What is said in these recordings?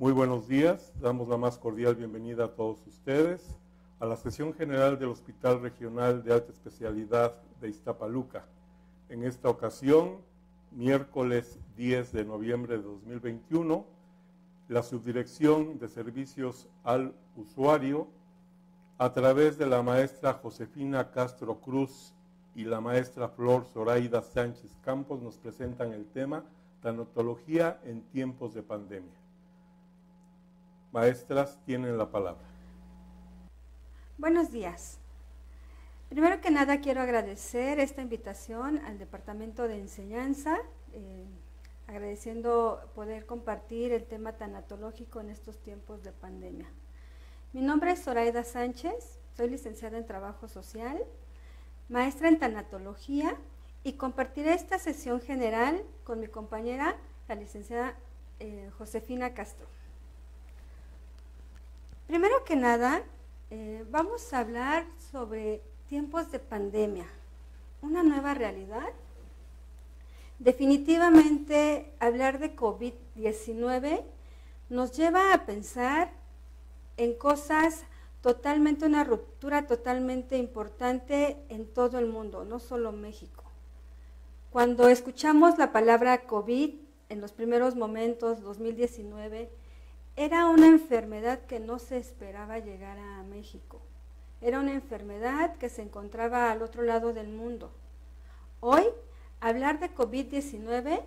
Muy buenos días, damos la más cordial bienvenida a todos ustedes a la sesión general del Hospital Regional de Alta Especialidad de Iztapaluca. En esta ocasión, miércoles 10 de noviembre de 2021, la Subdirección de Servicios al Usuario, a través de la maestra Josefina Castro Cruz y la maestra Flor Zoraida Sánchez Campos, nos presentan el tema Tanatología en tiempos de pandemia. Maestras, tienen la palabra. Buenos días. Primero que nada quiero agradecer esta invitación al Departamento de Enseñanza, agradeciendo poder compartir el tema tanatológico en estos tiempos de pandemia. Mi nombre es Zoraida Sánchez, soy licenciada en Trabajo Social, maestra en Tanatología y compartiré esta sesión general con mi compañera, la licenciada Josefina Castro. Primero que nada, vamos a hablar sobre tiempos de pandemia, una nueva realidad. Definitivamente, hablar de COVID-19 nos lleva a pensar en cosas totalmente, una ruptura totalmente importante en todo el mundo, no solo México. Cuando escuchamos la palabra COVID en los primeros momentos, 2019, era una enfermedad que no se esperaba llegar a México. Era una enfermedad que se encontraba al otro lado del mundo. Hoy, hablar de COVID-19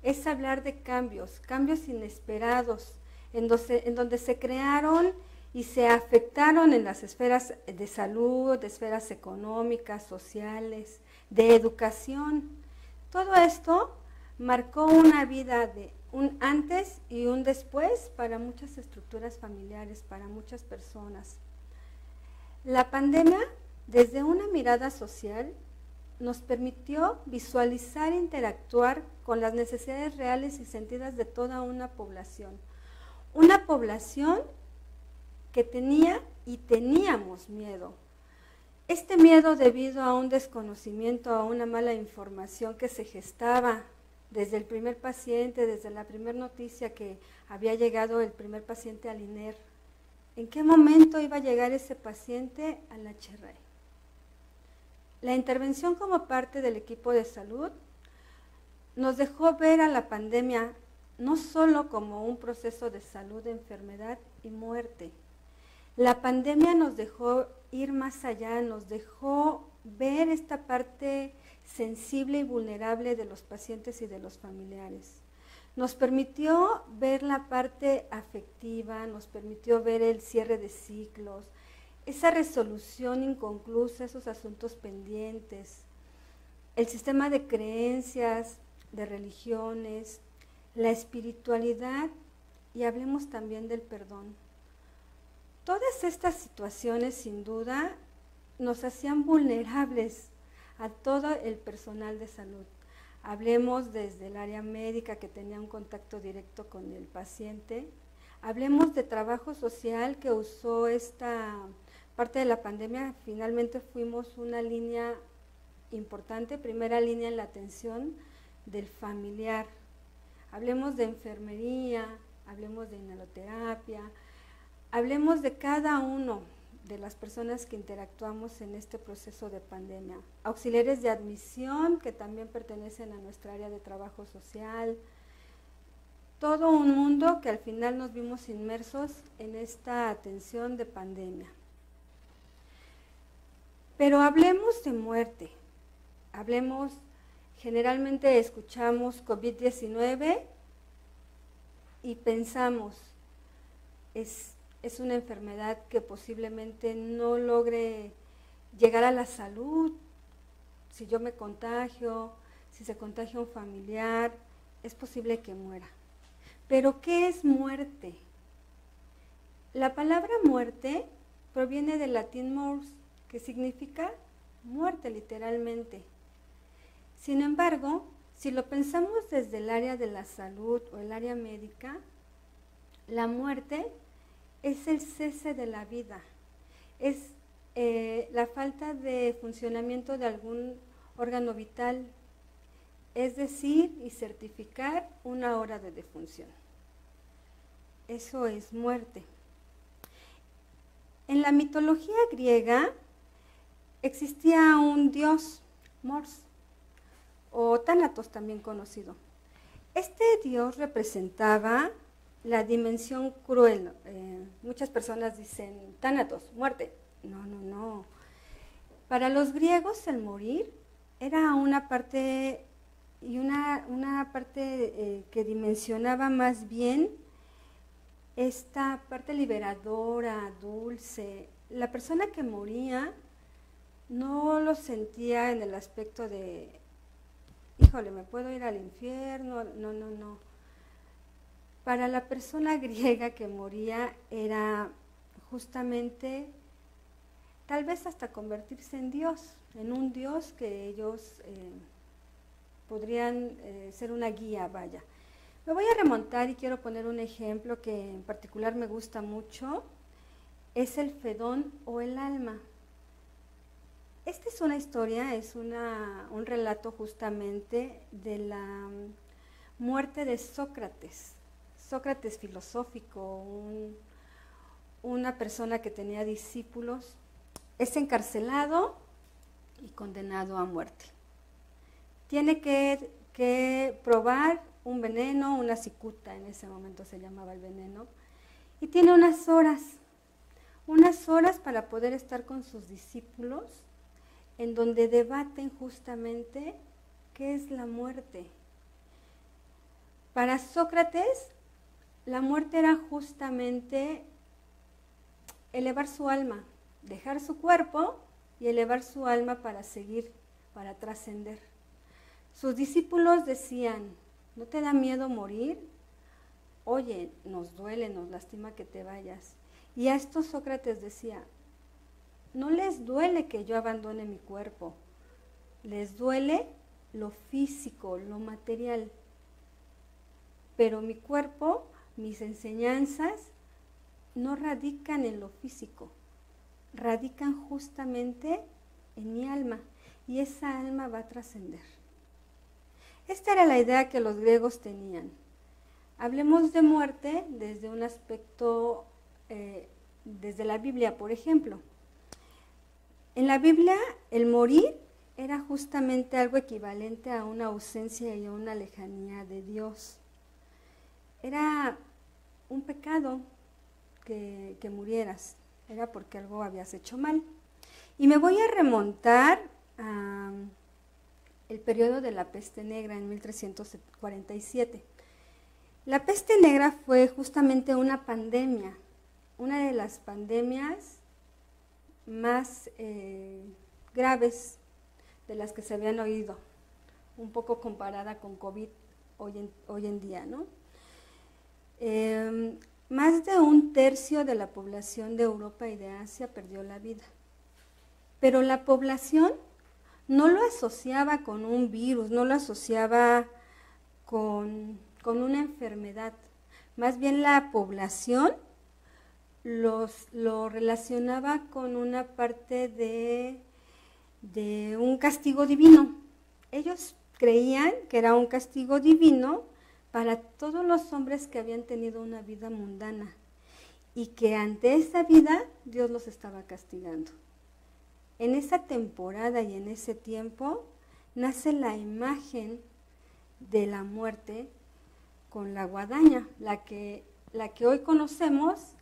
es hablar de cambios inesperados, en donde se crearon y se afectaron en las esferas de salud, de esferas económicas, sociales, de educación. Todo esto marcó una vida de un antes y un después para muchas estructuras familiares, para muchas personas. La pandemia, desde una mirada social, nos permitió visualizar e interactuar con las necesidades reales y sentidas de toda una población. Una población que tenía y teníamos miedo. Este miedo debido a un desconocimiento, a una mala información que se gestaba desde el primer paciente, desde la primera noticia que había llegado el primer paciente al INER. ¿En qué momento iba a llegar ese paciente al HRE? La intervención como parte del equipo de salud nos dejó ver a la pandemia no solo como un proceso de salud, enfermedad y muerte. La pandemia nos dejó ir más allá, nos dejó ver esta parte sensible y vulnerable de los pacientes y de los familiares. Nos permitió ver la parte afectiva, nos permitió ver el cierre de ciclos, esa resolución inconclusa, esos asuntos pendientes, el sistema de creencias, de religiones, la espiritualidad y hablemos también del perdón. Todas estas situaciones, sin duda, nos hacían vulnerables a todo el personal de salud. Hablemos desde el área médica que tenía un contacto directo con el paciente. Hablemos de trabajo social que usó esta parte de la pandemia. Finalmente fuimos una línea importante, primera línea en la atención del familiar. Hablemos de enfermería, hablemos de inhaloterapia, hablemos de cada uno de las personas que interactuamos en este proceso de pandemia. Auxiliares de admisión que también pertenecen a nuestra área de trabajo social. Todo un mundo que al final nos vimos inmersos en esta atención de pandemia. Pero hablemos de muerte. Hablemos, generalmente escuchamos COVID-19 y pensamos, es una enfermedad que posiblemente no logre llegar a la salud. Si yo me contagio, si se contagia un familiar, es posible que muera. Pero, ¿qué es muerte? La palabra muerte proviene del latín mors, que significa muerte literalmente. Sin embargo, si lo pensamos desde el área de la salud o el área médica, la muerte es el cese de la vida, es la falta de funcionamiento de algún órgano vital, es decir, y certificar una hora de defunción. eso es muerte. En la mitología griega existía un dios, Mors, o Tánatos también conocido. Este dios representaba la dimensión cruel. Muchas personas dicen, Tánatos, muerte. No. Para los griegos el morir era una parte, y una parte que dimensionaba más bien esta parte liberadora, dulce. La persona que moría no lo sentía en el aspecto de, híjole, me puedo ir al infierno. No. Para la persona griega que moría era justamente, tal vez hasta convertirse en Dios, en un Dios que ellos podrían ser una guía, vaya. Me voy a remontar y quiero poner un ejemplo que en particular me gusta mucho, es el Fedón o el alma. Esta es una historia, es un relato justamente de la muerte de Sócrates. Sócrates filosófico, una persona que tenía discípulos, es encarcelado y condenado a muerte. Tiene que probar un veneno, una cicuta, en ese momento se llamaba el veneno, y tiene unas horas para poder estar con sus discípulos, en donde debaten justamente qué es la muerte. Para Sócrates, la muerte era justamente elevar su alma, dejar su cuerpo y elevar su alma para seguir, para trascender. Sus discípulos decían, ¿no te da miedo morir? Oye, nos duele, nos lastima que te vayas. Y a esto Sócrates decía, no les duele que yo abandone mi cuerpo, les duele lo físico, lo material. Pero mi cuerpo, mis enseñanzas, no radican en lo físico, radican justamente en mi alma, y esa alma va a trascender. Esta era la idea que los griegos tenían. Hablemos de muerte desde un aspecto, desde la Biblia, por ejemplo. En la Biblia, el morir era justamente algo equivalente a una ausencia y a una lejanía de Dios. Era un pecado que murieras, era porque algo habías hecho mal. Y me voy a remontar a el periodo de la peste negra en 1347. La peste negra fue justamente una pandemia, una de las pandemias más graves de las que se habían oído, un poco comparada con COVID hoy en día, ¿no? Más de 1/3 de la población de Europa y de Asia perdió la vida. Pero la población no lo asociaba con un virus, no lo asociaba con una enfermedad. Más bien la población lo relacionaba con una parte de un castigo divino. Ellos creían que era un castigo divino para todos los hombres que habían tenido una vida mundana y que ante esa vida Dios los estaba castigando. En esa temporada y en ese tiempo nace la imagen de la muerte con la guadaña, la que hoy conocemos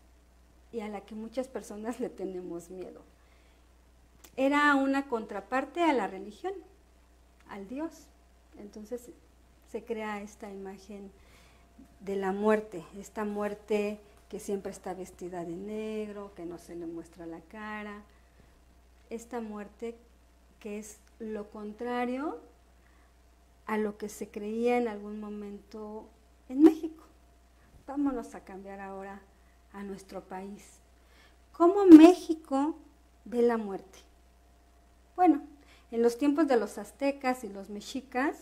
y a la que muchas personas le tenemos miedo. Era una contraparte a la religión, al Dios. Entonces se crea esta imagen de la muerte, esta muerte que siempre está vestida de negro, que no se le muestra la cara, esta muerte que es lo contrario a lo que se creía en algún momento en México. Vámonos a cambiar ahora a nuestro país. ¿Cómo México ve la muerte? Bueno, en los tiempos de los aztecas y los mexicas,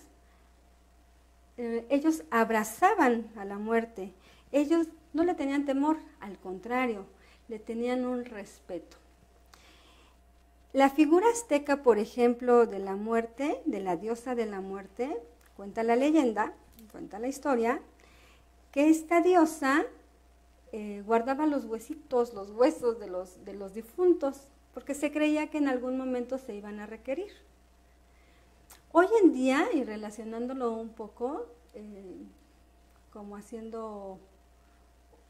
ellos abrazaban a la muerte. Ellos no le tenían temor, al contrario, le tenían un respeto. La figura azteca, por ejemplo, de la muerte, de la diosa de la muerte, cuenta la leyenda, cuenta la historia, que esta diosa guardaba los huesitos, los huesos de los difuntos, porque se creía que en algún momento se iban a requerir. Hoy en día, y relacionándolo un poco, como haciendo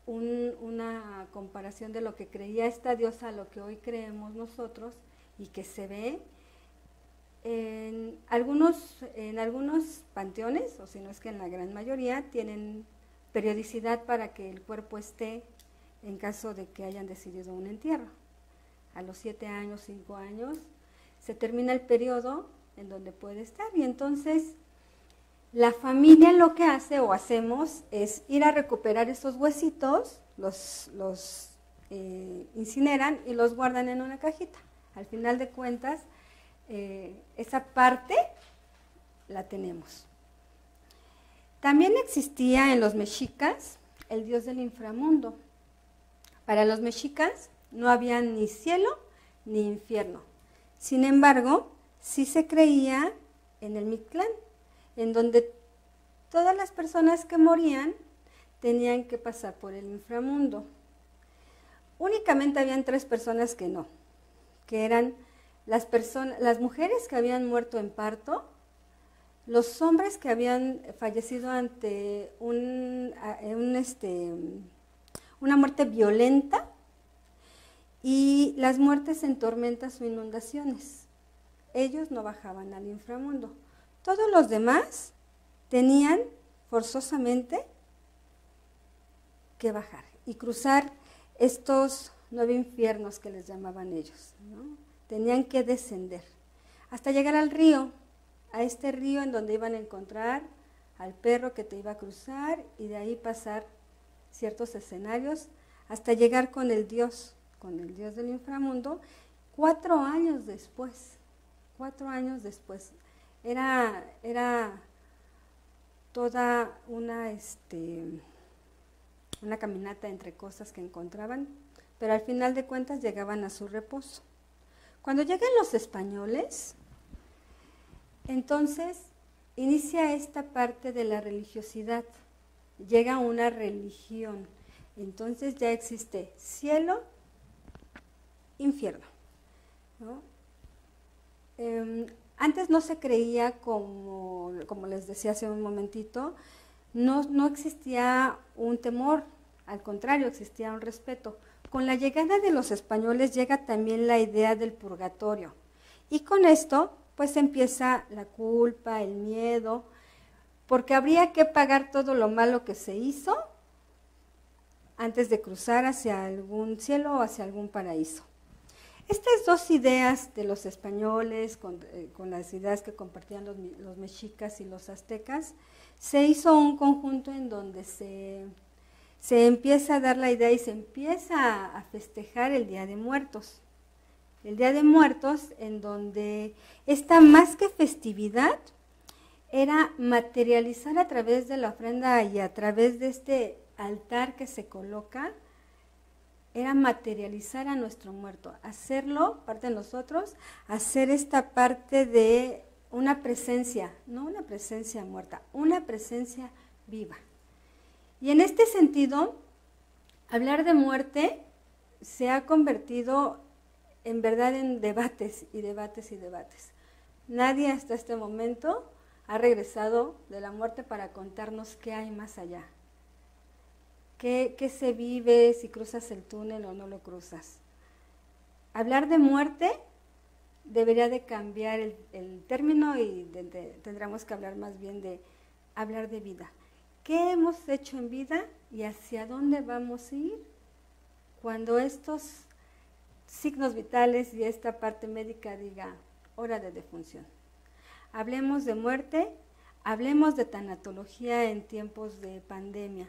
una comparación de lo que creía esta diosa a lo que hoy creemos nosotros y que se ve en algunos panteones, o si no es que en la gran mayoría, tienen periodicidad para que el cuerpo esté en caso de que hayan decidido un entierro. A los 7 años, 5 años, se termina el periodo en donde puede estar, y entonces la familia lo que hace o hacemos es ir a recuperar esos huesitos, los incineran y los guardan en una cajita. Al final de cuentas, esa parte la tenemos. También existía en los mexicas el dios del inframundo. Para los mexicas no había ni cielo ni infierno. Sin embargo, sí se creía en el Mictlán, en donde todas las personas que morían tenían que pasar por el inframundo. Únicamente habían 3 personas que no, que eran las mujeres que habían muerto en parto, los hombres que habían fallecido ante una muerte violenta y las muertes en tormentas o inundaciones. Ellos no bajaban al inframundo. Todos los demás tenían forzosamente que bajar y cruzar estos 9 infiernos que les llamaban ellos, ¿no? Tenían que descender hasta llegar al río, a este río en donde iban a encontrar al perro que te iba a cruzar y de ahí pasar ciertos escenarios hasta llegar con el dios del inframundo 4 años después. 4 años después. Era toda una caminata entre cosas que encontraban, pero al final de cuentas llegaban a su reposo. Cuando llegan los españoles, entonces inicia esta parte de la religiosidad, llega una religión, entonces ya existe cielo, infierno, ¿no? Antes no se creía, como les decía hace un momentito, no existía un temor, al contrario, existía un respeto. Con la llegada de los españoles llega también la idea del purgatorio, y con esto pues empieza la culpa, el miedo, porque habría que pagar todo lo malo que se hizo antes de cruzar hacia algún cielo o hacia algún paraíso. Estas 2 ideas de los españoles, con las ideas que compartían los mexicas y los aztecas, se hizo un conjunto en donde se empieza a dar la idea y se empieza a festejar el Día de Muertos. El Día de Muertos, en donde esta más que festividad era materializar a través de la ofrenda y a través de este altar que se coloca, era materializar a nuestro muerto, hacerlo, parte de nosotros, hacer esta parte de una presencia, no una presencia muerta, una presencia viva. Y en este sentido, hablar de muerte se ha convertido en verdad en debates y debates y debates. Nadie hasta este momento ha regresado de la muerte para contarnos qué hay más allá. ¿Qué se vive si cruzas el túnel o no lo cruzas? Hablar de muerte debería de cambiar el término y tendríamos que hablar más bien de hablar de vida. ¿Qué hemos hecho en vida y hacia dónde vamos a ir cuando estos signos vitales y esta parte médica diga hora de defunción? Hablemos de muerte, hablemos de tanatología en tiempos de pandemia.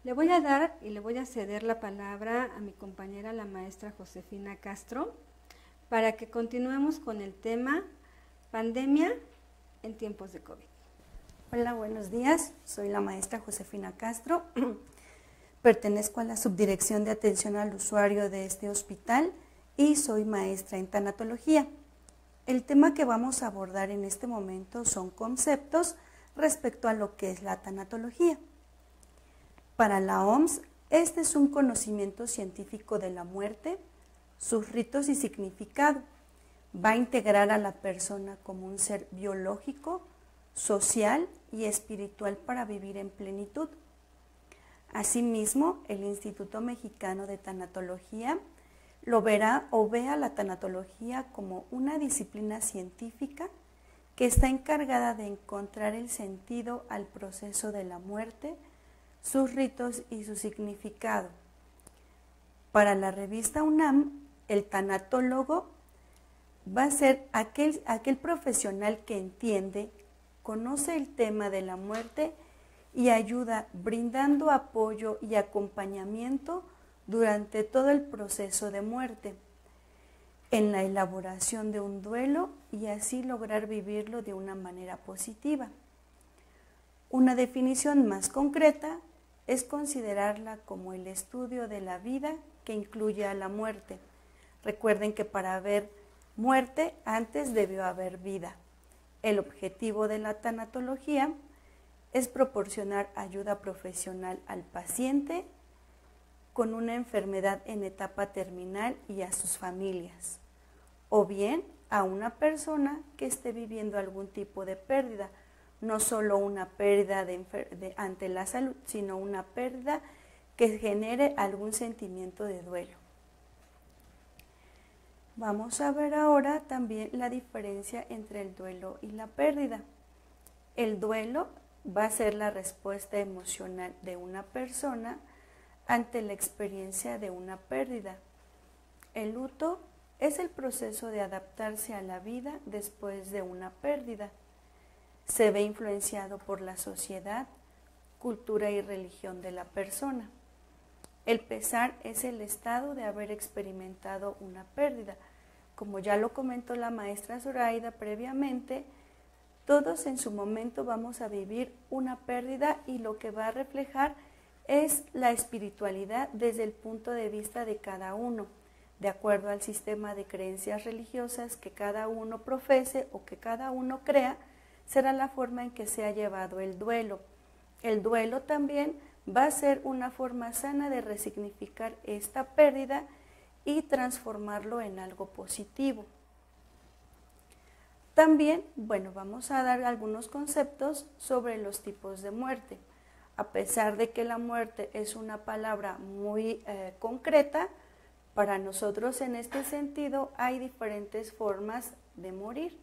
Le voy a dar y le voy a ceder la palabra a mi compañera, la maestra Josefina Castro, para que continuemos con el tema pandemia en tiempos de COVID. Hola, buenos días. Soy la maestra Josefina Castro. Pertenezco a la Subdirección de Atención al Usuario de este hospital y soy maestra en tanatología. El tema que vamos a abordar en este momento son conceptos respecto a lo que es la tanatología. Para la OMS, Este es un conocimiento científico de la muerte, sus ritos y significado. Va a integrar a la persona como un ser biológico, social y espiritual para vivir en plenitud. Asimismo, el Instituto Mexicano de Tanatología lo verá o ve a la tanatología como una disciplina científica que está encargada de encontrar el sentido al proceso de la muerte, sus ritos y su significado. Para la revista UNAM, el tanatólogo va a ser aquel profesional que entiende, conoce el tema de la muerte y ayuda brindando apoyo y acompañamiento durante todo el proceso de muerte, en la elaboración de un duelo y así lograr vivirlo de una manera positiva. Una definición más concreta es considerarla como el estudio de la vida que incluye a la muerte. Recuerden que para haber muerte antes debió haber vida. El objetivo de la tanatología es proporcionar ayuda profesional al paciente con una enfermedad en etapa terminal y a sus familias, o bien a una persona que esté viviendo algún tipo de pérdida, no solo una pérdida ante la salud, sino una pérdida que genere algún sentimiento de duelo. Vamos a ver ahora también la diferencia entre el duelo y la pérdida. El duelo va a ser la respuesta emocional de una persona ante la experiencia de una pérdida. El luto es el proceso de adaptarse a la vida después de una pérdida. Se ve influenciado por la sociedad, cultura y religión de la persona. El pesar es el estado de haber experimentado una pérdida. Como ya lo comentó la maestra Zoraida previamente, todos en su momento vamos a vivir una pérdida y lo que va a reflejar es la espiritualidad desde el punto de vista de cada uno, de acuerdo al sistema de creencias religiosas que cada uno profese o que cada uno crea, será la forma en que se ha llevado el duelo. El duelo también va a ser una forma sana de resignificar esta pérdida y transformarlo en algo positivo. También, vamos a dar algunos conceptos sobre los tipos de muerte. A pesar de que la muerte es una palabra muy concreta, para nosotros en este sentido hay diferentes formas de morir.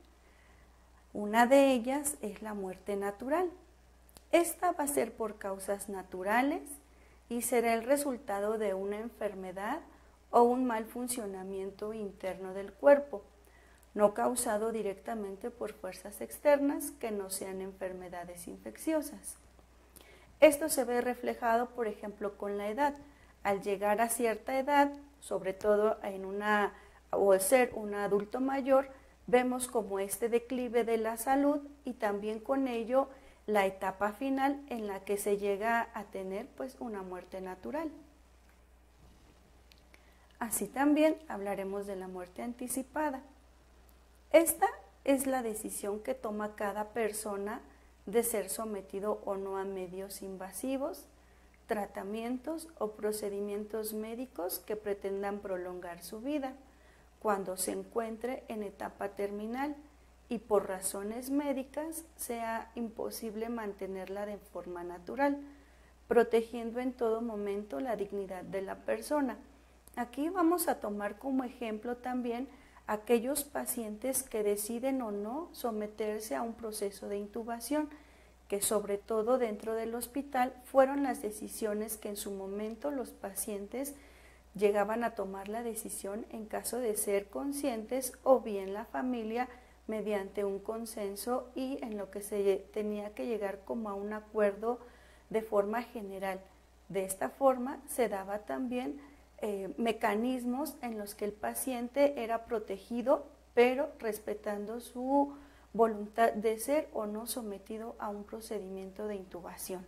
Una de ellas es la muerte natural. Esta va a ser por causas naturales y será el resultado de una enfermedad o un mal funcionamiento interno del cuerpo, no causado directamente por fuerzas externas que no sean enfermedades infecciosas. Esto se ve reflejado, por ejemplo, con la edad. Al llegar a cierta edad, sobre todo al ser un adulto mayor, vemos como este declive de la salud y también con ello la etapa final en la que se llega a tener una muerte natural. Así también hablaremos de la muerte anticipada. Esta es la decisión que toma cada persona de ser sometido o no a medios invasivos, tratamientos o procedimientos médicos que pretendan prolongar su vida cuando se encuentre en etapa terminal y por razones médicas sea imposible mantenerla de forma natural, protegiendo en todo momento la dignidad de la persona. Aquí vamos a tomar como ejemplo también aquellos pacientes que deciden o no someterse a un proceso de intubación, que sobre todo dentro del hospital fueron las decisiones que en su momento los pacientes llegaban a tomar la decisión en caso de ser conscientes o bien la familia mediante un consenso y en lo que se tenía que llegar como a un acuerdo de forma general. De esta forma se daba también mecanismos en los que el paciente era protegido, pero respetando su voluntad de ser o no sometido a un procedimiento de intubación.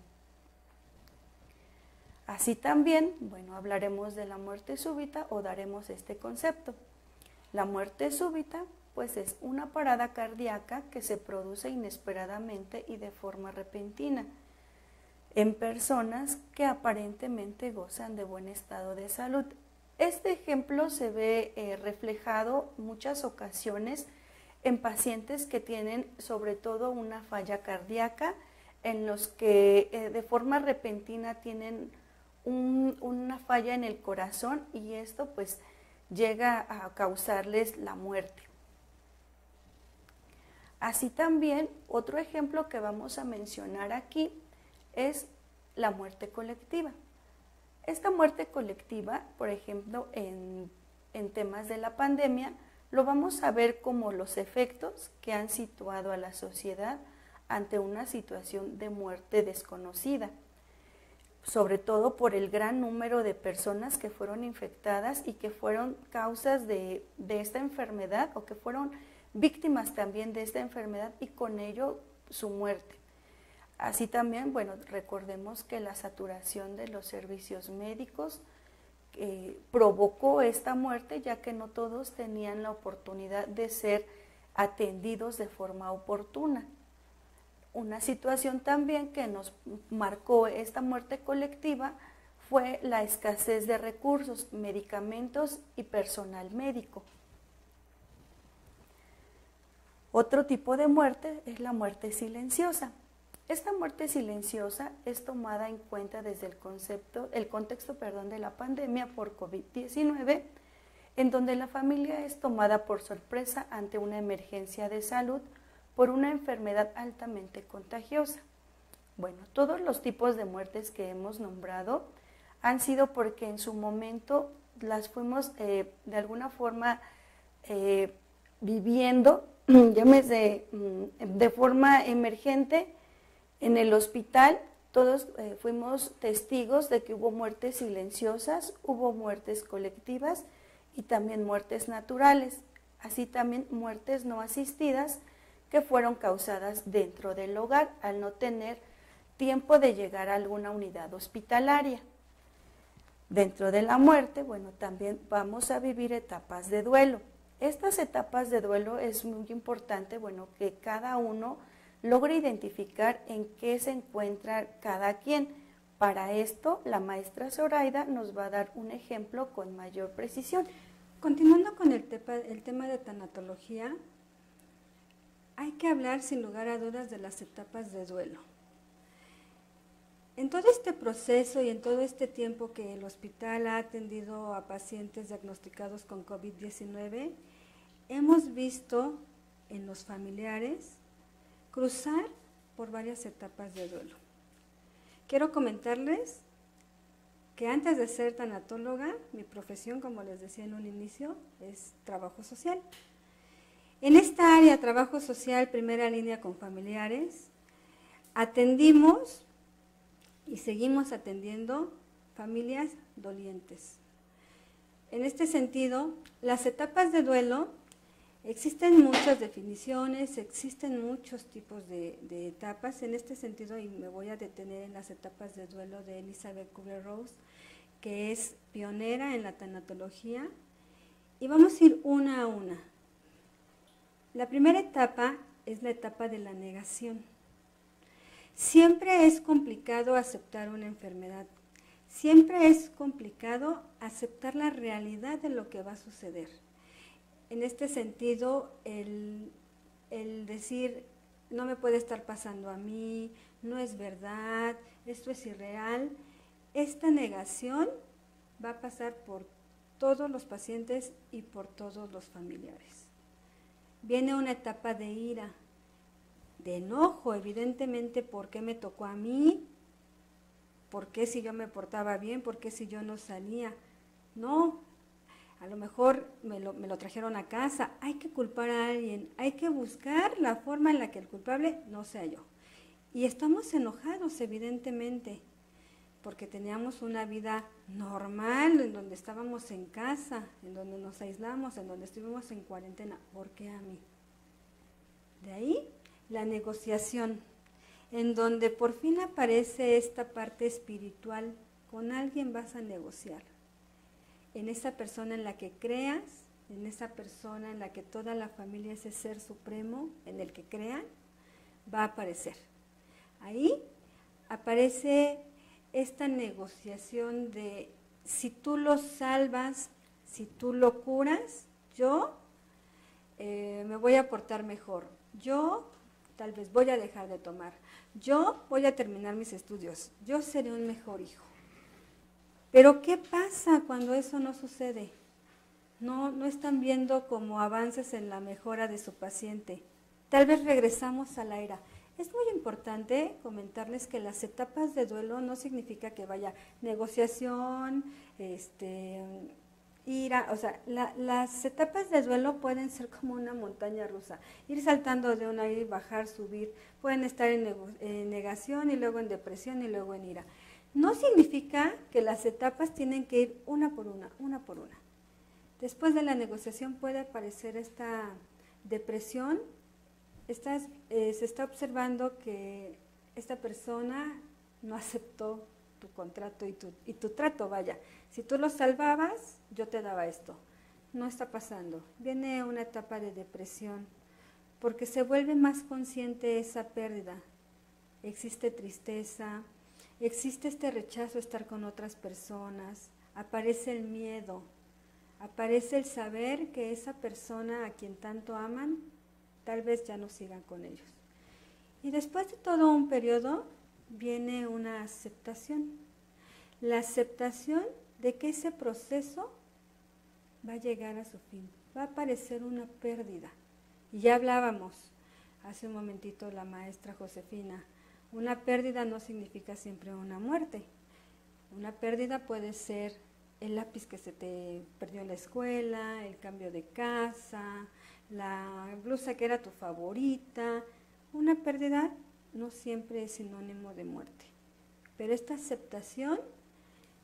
Así también, hablaremos de la muerte súbita o daremos este concepto. La muerte súbita, es una parada cardíaca que se produce inesperadamente y de forma repentina. en personas que aparentemente gozan de buen estado de salud. Este ejemplo se ve reflejado muchas ocasiones en pacientes que tienen sobre todo una falla cardíaca, en los que de forma repentina tienen una falla en el corazón y esto pues llega a causarles la muerte. Así también, otro ejemplo que vamos a mencionar aquí es la muerte colectiva. Esta muerte colectiva, por ejemplo, en temas de la pandemia, lo vamos a ver como los efectos que han situado a la sociedad ante una situación de muerte desconocida, sobre todo por el gran número de personas que fueron infectadas y que fueron causas de esta enfermedad o que fueron víctimas también de esta enfermedad y con ello su muerte. Así también, bueno, recordemos que la saturación de los servicios médicos provocó esta muerte, ya que no todos tenían la oportunidad de ser atendidos de forma oportuna. Una situación también que nos marcó esta muerte colectiva fue la escasez de recursos, medicamentos y personal médico. Otro tipo de muerte es la muerte silenciosa. Esta muerte silenciosa es tomada en cuenta desde el contexto de la pandemia por COVID-19, en donde la familia es tomada por sorpresa ante una emergencia de salud por una enfermedad altamente contagiosa. Bueno, todos los tipos de muertes que hemos nombrado han sido porque en su momento las fuimos de alguna forma viviendo, llámese de forma emergente. En el hospital todos fuimos testigos de que hubo muertes silenciosas, hubo muertes colectivas y también muertes naturales, así también muertes no asistidas que fueron causadas dentro del hogar al no tener tiempo de llegar a alguna unidad hospitalaria. Dentro de la muerte, bueno, también vamos a vivir etapas de duelo. Estas etapas de duelo es muy importante, bueno, que cada uno logre identificar en qué se encuentra cada quien. Para esto, la maestra Zoraida nos va a dar un ejemplo con mayor precisión. Continuando con el tema de tanatología, hay que hablar sin lugar a dudas de las etapas de duelo. En todo este proceso y en todo este tiempo que el hospital ha atendido a pacientes diagnosticados con COVID-19, hemos visto en los familiares cruzar por varias etapas de duelo. Quiero comentarles que antes de ser tanatóloga, mi profesión, como les decía en un inicio, es trabajo social. En esta área, trabajo social, primera línea con familiares, atendimos y seguimos atendiendo familias dolientes. En este sentido, las etapas de duelo, existen muchas definiciones, existen muchos tipos de etapas. En este sentido, y me voy a detener en las etapas de duelo de Elizabeth Kubler-Ross, que es pionera en la tanatología, y vamos a ir una a una. La primera etapa es la etapa de la negación. Siempre es complicado aceptar una enfermedad, siempre es complicado aceptar la realidad de lo que va a suceder. En este sentido, el decir, no me puede estar pasando a mí, no es verdad, esto es irreal, esta negación va a pasar por todos los pacientes y por todos los familiares. Viene una etapa de ira, de enojo, evidentemente, ¿por qué me tocó a mí? ¿Por qué si yo me portaba bien? ¿Por qué si yo no salía? No, a lo mejor me lo trajeron a casa. Hay que culpar a alguien, hay que buscar la forma en la que el culpable no sea yo. Y estamos enojados, evidentemente, porque teníamos una vida normal, en donde estábamos en casa, en donde nos aislamos, en donde estuvimos en cuarentena. ¿Por qué a mí? De ahí la negociación, en donde por fin aparece esta parte espiritual. Con alguien vas a negociar, en esa persona en la que creas, en esa persona en la que toda la familia, ese ser supremo en el que crean, va a aparecer. Ahí aparece esta negociación de si tú lo salvas, si tú lo curas, yo me voy a portar mejor, yo tal vez voy a dejar de tomar, yo voy a terminar mis estudios, yo seré un mejor hijo. Pero ¿qué pasa cuando eso no sucede? No están viendo como avances en la mejora de su paciente. Tal vez regresamos a la ira. Es muy importante comentarles que las etapas de duelo no significa que vaya negociación, ira, o sea, las etapas de duelo pueden ser como una montaña rusa, ir saltando de una ira y bajar, subir, pueden estar en negación y luego en depresión y luego en ira. No significa que las etapas tienen que ir una por una, una por una. Después de la negociación puede aparecer esta depresión, se está observando que esta persona no aceptó tu contrato y tu trato, vaya. Si tú lo salvabas, yo te daba esto. No está pasando. Viene una etapa de depresión porque se vuelve más consciente esa pérdida. Existe tristeza, existe este rechazo a estar con otras personas, aparece el miedo, aparece el saber que esa persona a quien tanto aman, tal vez ya no sigan con ellos. Y después de todo un periodo, viene una aceptación. La aceptación de que ese proceso va a llegar a su fin. Va a aparecer una pérdida. Y ya hablábamos hace un momentito la maestra Josefina. Una pérdida no significa siempre una muerte. Una pérdida puede ser el lápiz que se te perdió en la escuela, el cambio de casa, la blusa que era tu favorita. Una pérdida no siempre es sinónimo de muerte, pero esta aceptación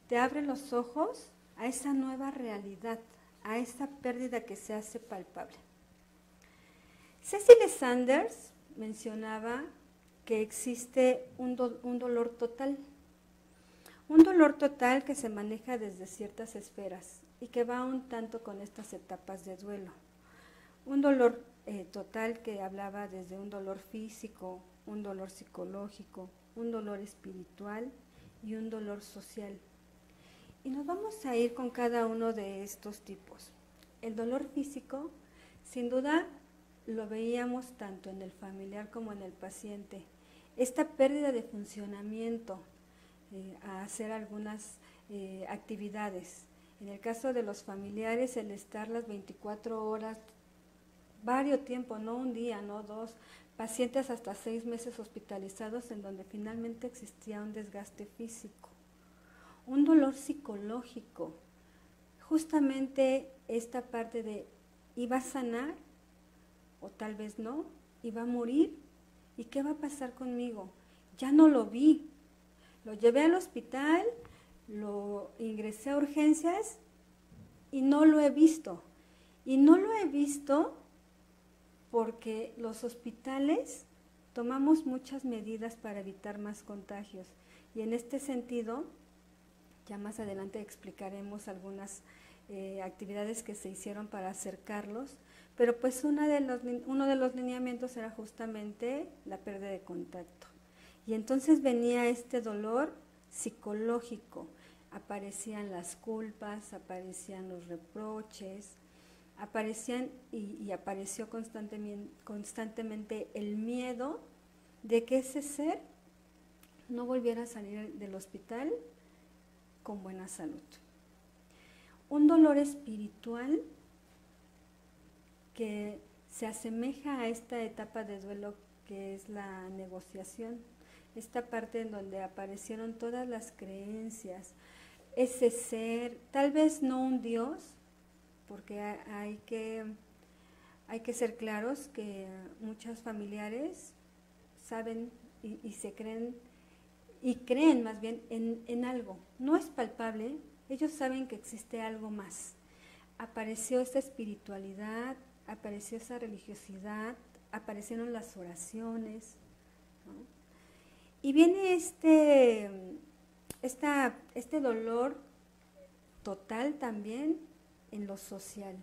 te abre los ojos a esa nueva realidad, a esa pérdida que se hace palpable. Cecily Sanders mencionaba que existe un dolor total, que se maneja desde ciertas esferas y que va un tanto con estas etapas de duelo. Un dolor total que hablaba desde un dolor físico, un dolor psicológico, un dolor espiritual y un dolor social. Y nos vamos a ir con cada uno de estos tipos. El dolor físico, sin duda, lo veíamos tanto en el familiar como en el paciente. Esta pérdida de funcionamiento a hacer algunas actividades. En el caso de los familiares, el estar las 24 horas, varios tiempos, no un día, no dos, pacientes hasta 6 meses hospitalizados en donde finalmente existía un desgaste físico. Un dolor psicológico, justamente esta parte de iba a sanar o tal vez no, iba a morir y ¿qué va a pasar conmigo? Ya no lo vi, lo llevé al hospital, lo ingresé a urgencias y no lo he visto. Y no lo he visto porque los hospitales tomamos muchas medidas para evitar más contagios. Y en este sentido, ya más adelante explicaremos algunas actividades que se hicieron para acercarlos, pero pues uno de los lineamientos era justamente la pérdida de contacto. Y entonces venía este dolor psicológico, aparecían las culpas, aparecían los reproches, aparecían y apareció constantemente el miedo de que ese ser no volviera a salir del hospital con buena salud. Un dolor espiritual que se asemeja a esta etapa de duelo que es la negociación, esta parte en donde aparecieron todas las creencias, ese ser, tal vez no un Dios, porque hay que ser claros que muchos familiares saben y se creen, y creen más bien en algo. No es palpable, ellos saben que existe algo más. Apareció esa espiritualidad, apareció esa religiosidad, aparecieron las oraciones, ¿no? Y viene este dolor total también en lo social.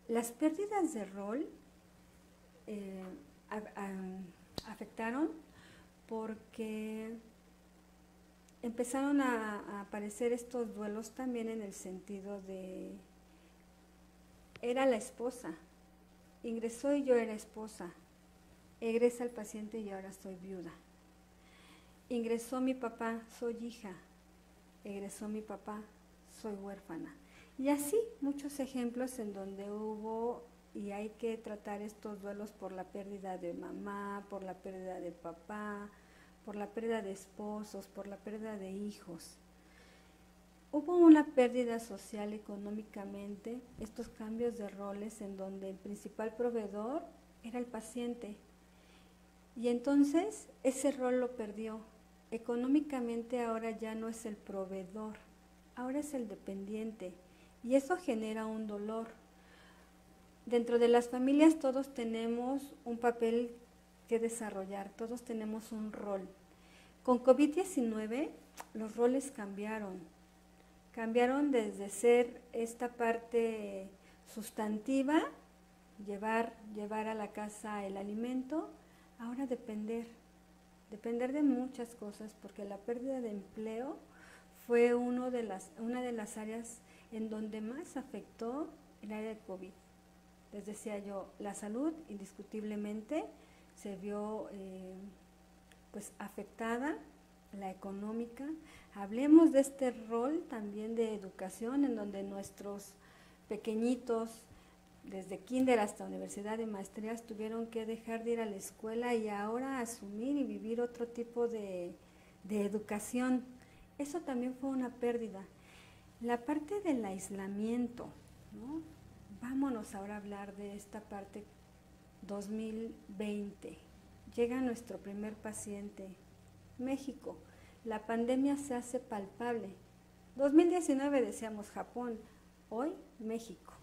Las pérdidas de rol afectaron porque empezaron a aparecer estos duelos también en el sentido de, era la esposa, ingresó y yo era esposa, egresa el paciente y ahora soy viuda. Ingresó mi papá, soy hija, egresó mi papá, soy huérfana. Y así muchos ejemplos en donde hubo y hay que tratar estos duelos por la pérdida de mamá, por la pérdida de papá, por la pérdida de esposos, por la pérdida de hijos. Hubo una pérdida social económicamente, estos cambios de roles en donde el principal proveedor era el paciente. Y entonces ese rol lo perdió. Económicamente ahora ya no es el proveedor, ahora es el dependiente. Y eso genera un dolor. Dentro de las familias todos tenemos un papel que desarrollar, todos tenemos un rol. Con COVID-19 los roles cambiaron desde ser esta parte sustantiva, llevar a la casa el alimento, ahora depender de muchas cosas, porque la pérdida de empleo fue una de las áreas en donde más afectó el área de COVID. Les decía yo, la salud indiscutiblemente se vio pues afectada, la económica. Hablemos de este rol también de educación, en donde nuestros pequeñitos, desde kinder hasta universidad y maestrías, tuvieron que dejar de ir a la escuela y ahora asumir y vivir otro tipo de educación. Eso también fue una pérdida. La parte del aislamiento, ¿no? Vámonos ahora a hablar de esta parte 2020. Llega nuestro primer paciente, México. La pandemia se hace palpable. 2019 decíamos Japón, hoy México.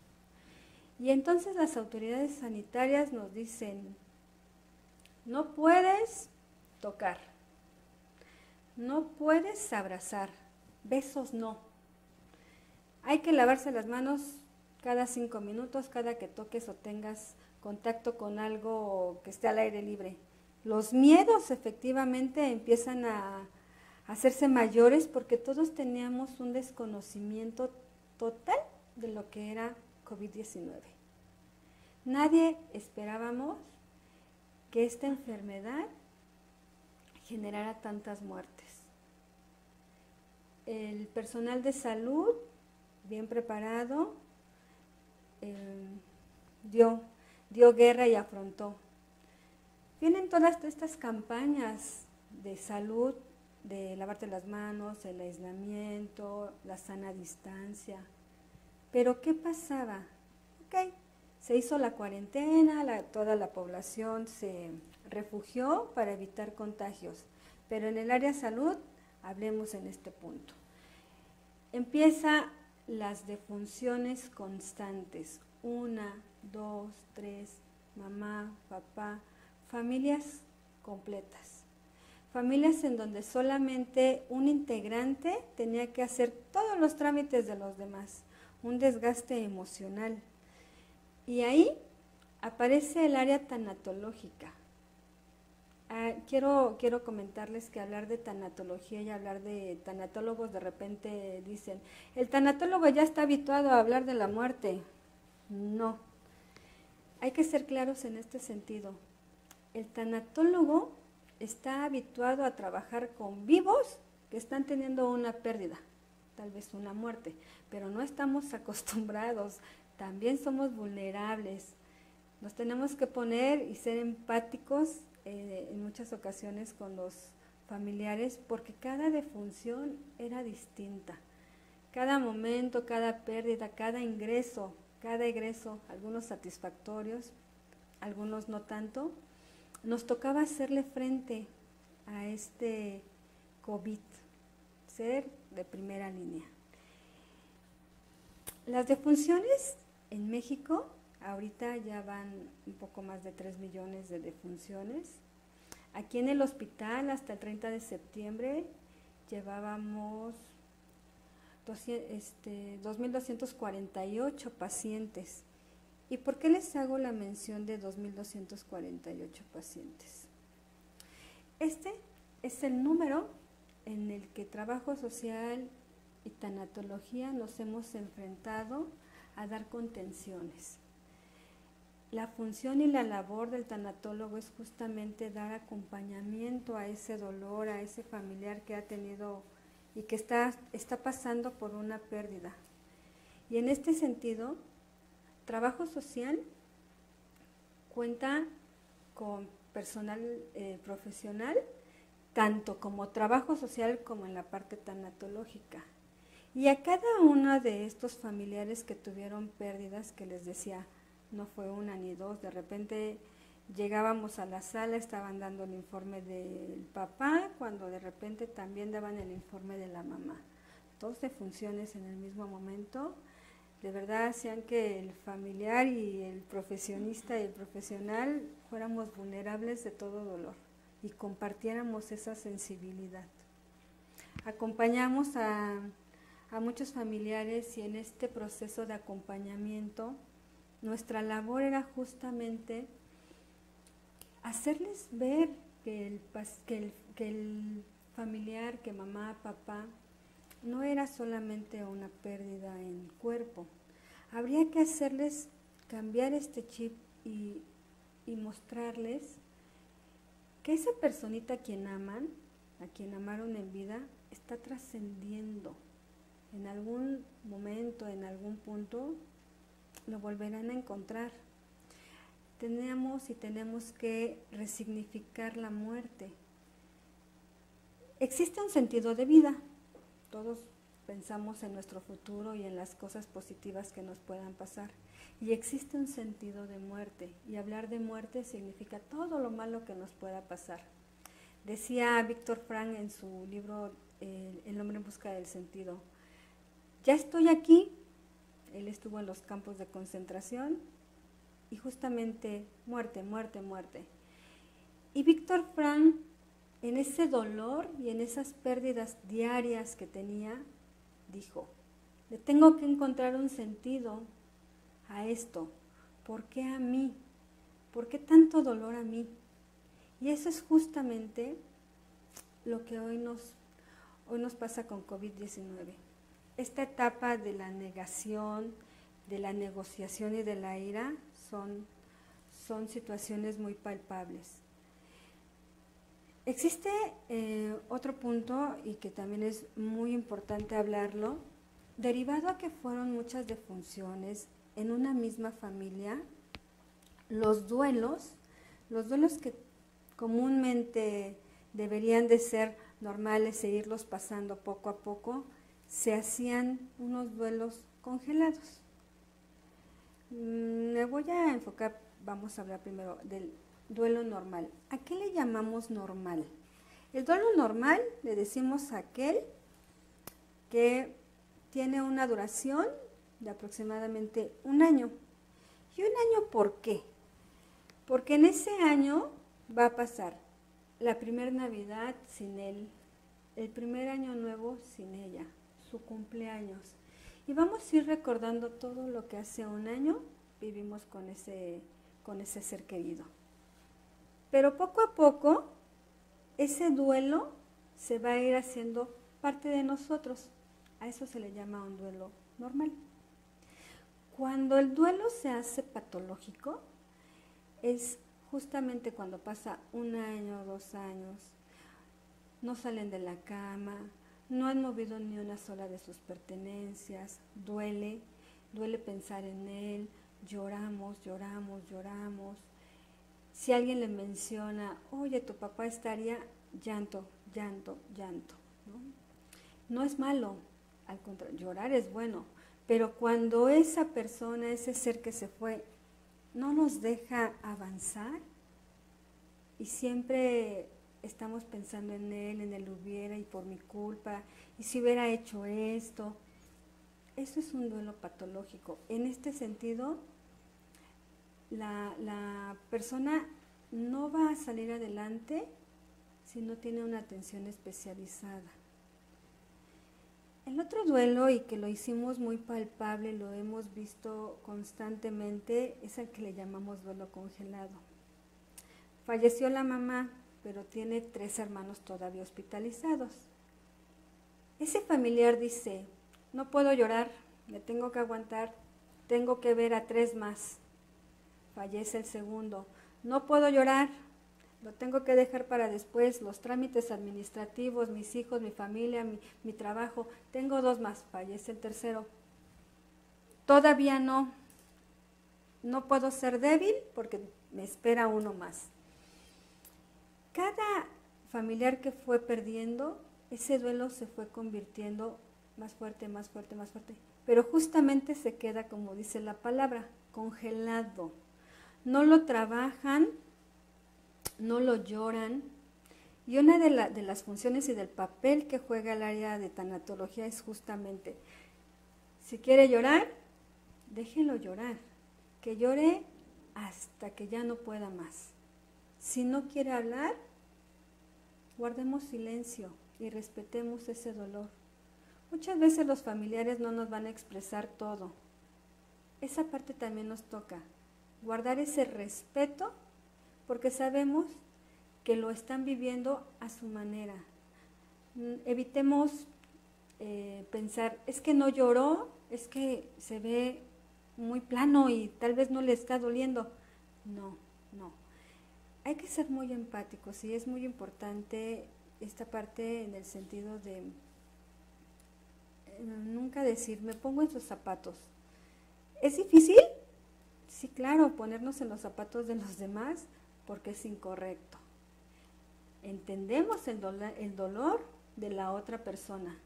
Y entonces las autoridades sanitarias nos dicen, no puedes tocar, no puedes abrazar, besos no. Hay que lavarse las manos cada 5 minutos, cada que toques o tengas contacto con algo que esté al aire libre. Los miedos efectivamente empiezan a hacerse mayores porque todos teníamos un desconocimiento total de lo que era COVID-19. Nadie esperábamos que esta enfermedad generara tantas muertes. El personal de salud, bien preparado, dio guerra y afrontó. Vienen todas estas campañas de salud, de lavarte las manos, el aislamiento, la sana distancia. Pero ¿qué pasaba? Ok, se hizo la cuarentena, toda la población se refugió para evitar contagios. Pero en el área de salud, hablemos en este punto. Empieza las defunciones constantes, 1, 2, 3, mamá, papá, familias completas. Familias en donde solamente un integrante tenía que hacer todos los trámites de los demás, un desgaste emocional. Y ahí aparece el área tanatológica. Quiero comentarles que hablar de tanatología y hablar de tanatólogos de repente dicen, el tanatólogo ya está habituado a hablar de la muerte. No, hay que ser claros en este sentido. El tanatólogo está habituado a trabajar con vivos que están teniendo una pérdida, tal vez una muerte, pero no estamos acostumbrados, también somos vulnerables. Nos tenemos que poner y ser empáticos en muchas ocasiones con los familiares porque cada defunción era distinta. Cada momento, cada pérdida, cada egreso, algunos satisfactorios, algunos no tanto, nos tocaba hacerle frente a este COVID, ser de primera línea. Las defunciones en México, ahorita ya van un poco más de 3 millones de defunciones. Aquí en el hospital, hasta el 30 de septiembre, llevábamos 2.248 pacientes. ¿Y por qué les hago la mención de 2.248 pacientes? Este es el número en el que trabajo social y tanatología nos hemos enfrentado a dar contenciones. La función y la labor del tanatólogo es justamente dar acompañamiento a ese dolor, a ese familiar que ha tenido y que está pasando por una pérdida. Y en este sentido, trabajo social cuenta con personal profesional, tanto como trabajo social como en la parte tanatológica. Y a cada uno de estos familiares que tuvieron pérdidas, que les decía, no fue una ni dos, de repente llegábamos a la sala, estaban dando el informe del papá, cuando de repente también daban el informe de la mamá. 12 funciones en el mismo momento, de verdad hacían que el familiar y el profesionista y el profesional fuéramos vulnerables de todo dolor y compartiéramos esa sensibilidad. Acompañamos a muchos familiares y en este proceso de acompañamiento nuestra labor era justamente hacerles ver que el familiar, que mamá, papá, no era solamente una pérdida en cuerpo. Habría que hacerles cambiar este chip y mostrarles que esa personita a quien aman, a quien amaron en vida, está trascendiendo. En algún momento, en algún punto, lo volverán a encontrar. Tenemos que resignificar la muerte. Existe un sentido de vida. Todos pensamos en nuestro futuro y en las cosas positivas que nos puedan pasar. Y existe un sentido de muerte. Y hablar de muerte significa todo lo malo que nos pueda pasar. Decía Víctor Frank en su libro El hombre en busca del sentido: ya estoy aquí. Él estuvo en los campos de concentración y justamente muerte, muerte, muerte. Y Víctor Frank, en ese dolor y en esas pérdidas diarias que tenía, dijo: le tengo que encontrar un sentido a esto. ¿Por qué a mí? ¿Por qué tanto dolor a mí? Y eso es justamente lo que hoy nos pasa con COVID-19. Esta etapa de la negación, de la negociación y de la ira son situaciones muy palpables. Existe otro punto y que también es muy importante hablarlo, derivado a que fueron muchas defunciones en una misma familia. Los duelos que comúnmente deberían de ser normales e irlos pasando poco a poco, se hacían unos duelos congelados. Me voy a enfocar, vamos a hablar primero del duelo normal. ¿A qué le llamamos normal? El duelo normal le decimos a aquel que tiene una duración de aproximadamente un año. ¿Y un año por qué? Porque en ese año va a pasar la primera Navidad sin él, el primer año nuevo sin ella, su cumpleaños. Y vamos a ir recordando todo lo que hace un año vivimos con ese ser querido. Pero poco a poco, ese duelo se va a ir haciendo parte de nosotros. A eso se le llama un duelo normal. Cuando el duelo se hace patológico, es justamente cuando pasa un año, 2 años, no salen de la cama, no han movido ni una sola de sus pertenencias, duele pensar en él, lloramos. Si alguien le menciona, oye, tu papá estaría, llanto. No es malo, al contrario, llorar es bueno, pero cuando esa persona, ese ser que se fue, no nos deja avanzar y siempre estamos pensando en él, en el hubiera y por mi culpa, y si hubiera hecho esto, eso es un duelo patológico. En este sentido, la persona no va a salir adelante si no tiene una atención especializada. El otro duelo, y que lo hicimos muy palpable, lo hemos visto constantemente, es el que le llamamos duelo congelado. Falleció la mamá, pero tiene 3 hermanos todavía hospitalizados. Ese familiar dice, no puedo llorar, me tengo que aguantar, tengo que ver a 3 más. Fallece el segundo, no puedo llorar, lo tengo que dejar para después, los trámites administrativos, mis hijos, mi familia, mi trabajo, tengo 2 más, fallece el tercero. Todavía no puedo ser débil porque me espera uno más. Cada familiar que fue perdiendo, ese duelo se fue convirtiendo más fuerte, más fuerte, más fuerte. Pero justamente se queda, como dice la palabra, congelado. No lo trabajan, no lo lloran. Y una de las funciones y del papel que juega el área de tanatología es justamente, si quiere llorar, déjelo llorar. Que llore hasta que ya no pueda más. Si no quiere hablar, guardemos silencio y respetemos ese dolor. Muchas veces los familiares no nos van a expresar todo. Esa parte también nos toca. Guardar ese respeto porque sabemos que lo están viviendo a su manera. Evitemos pensar, es que no lloró, es que se ve muy plano y tal vez no le está doliendo. No. Hay que ser muy empáticos y es muy importante esta parte en el sentido de nunca decir, me pongo en sus zapatos. ¿Es difícil? Sí, claro, ponernos en los zapatos de los demás porque es incorrecto. Entendemos el dolor de la otra persona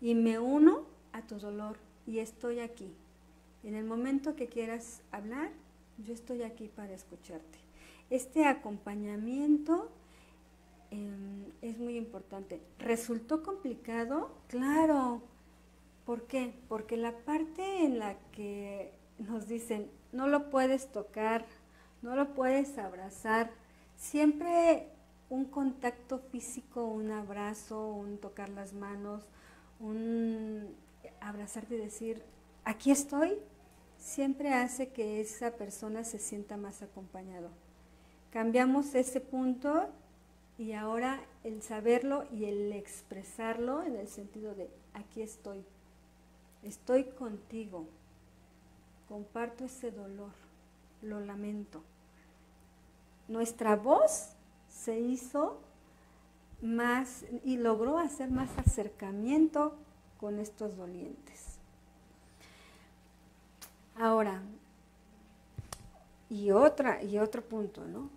y me uno a tu dolor y estoy aquí. En el momento que quieras hablar, yo estoy aquí para escucharte. Este acompañamiento es muy importante. ¿Resultó complicado? Claro. ¿Por qué? Porque la parte en la que nos dicen, no lo puedes tocar, no lo puedes abrazar, siempre un contacto físico, un abrazo, un tocar las manos, un abrazarte y decir, aquí estoy, siempre hace que esa persona se sienta más acompañado. Cambiamos ese punto y ahora el saberlo y el expresarlo en el sentido de aquí estoy contigo, comparto ese dolor, lo lamento. Nuestra voz se hizo más y logró hacer más acercamiento con estos dolientes. Ahora, y otro punto, ¿no?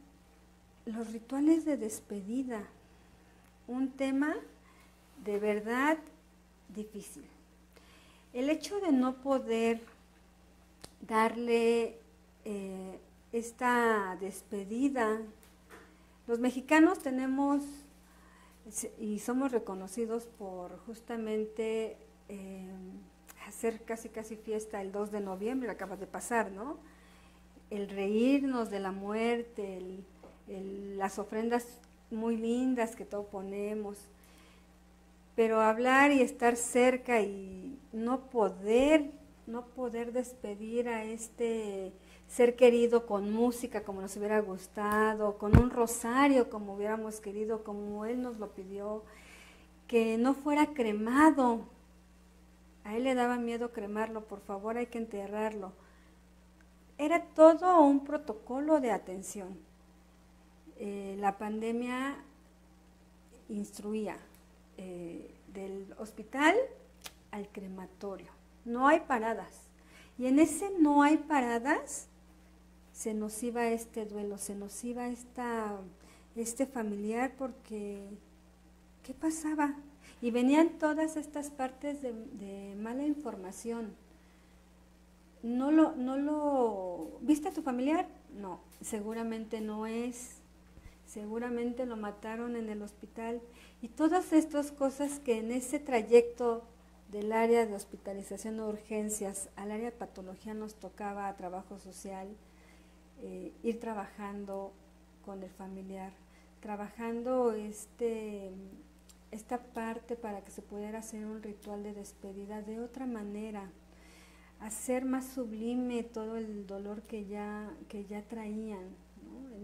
Los rituales de despedida, un tema de verdad difícil. El hecho de no poder darle esta despedida, los mexicanos tenemos y somos reconocidos por justamente hacer casi fiesta el 2 de noviembre, acaba de pasar, ¿no? El reírnos de la muerte, las ofrendas muy lindas que todos ponemos, pero hablar y estar cerca y no poder despedir a este ser querido con música como nos hubiera gustado, con un rosario como hubiéramos querido, como él nos lo pidió, que no fuera cremado. A él le daba miedo cremarlo, por favor hay que enterrarlo. Era todo un protocolo de atención. La pandemia instruía del hospital al crematorio. No hay paradas. Y en ese no hay paradas se nos iba este duelo, se nos iba este familiar porque ¿qué pasaba? Y venían todas estas partes de mala información. ¿Viste a tu familiar? No, seguramente no es. Seguramente lo mataron en el hospital. Y todas estas cosas que en ese trayecto del área de hospitalización o urgencias al área de patología nos tocaba a trabajo social, ir trabajando con el familiar, trabajando esta parte para que se pudiera hacer un ritual de despedida de otra manera, hacer más sublime todo el dolor que ya traían, ¿no?